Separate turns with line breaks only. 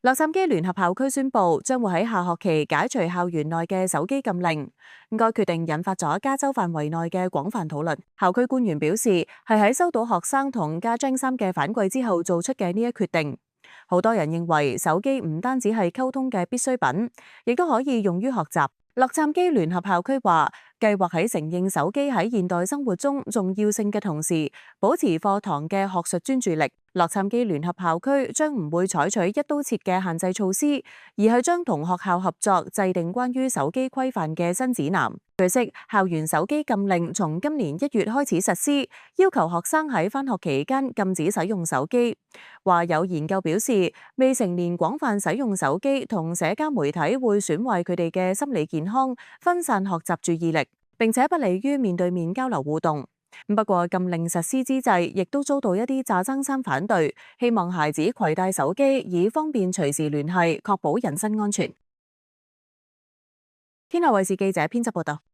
洛杉磯聯合校區宣布，將會喺下學期解除校園內嘅手機禁令。該決定引發咗加州範圍內嘅廣泛討論。校區官員表示，係喺收到學生同家長三嘅反饋之後做出嘅呢一決定。好多人認為手機唔單止係溝通嘅必需品，亦都可以用於學習。洛杉磯聯合校區話，計劃喺承認手機喺現代生活中重要性嘅同時，保持課堂嘅學術專注力。洛杉磯聯合校區將唔會採取一刀切嘅限制措施，而係將同學校合作制定關於手機規範嘅新指南。據悉，校園手機禁令從今年1月開始實施，要求學生喺返學期間禁止使用手機。話有研究表示，未成年廣泛使用手機同社交媒體會損壞佢哋嘅心理健康，分散學習注意力，並且不利於面對面交流互動。不過禁令實施之際，亦都遭到一啲詐爭生反對，希望孩子攜帶手機以方便隨時聯繫，確保人身安全。天下衛視記者編輯報道。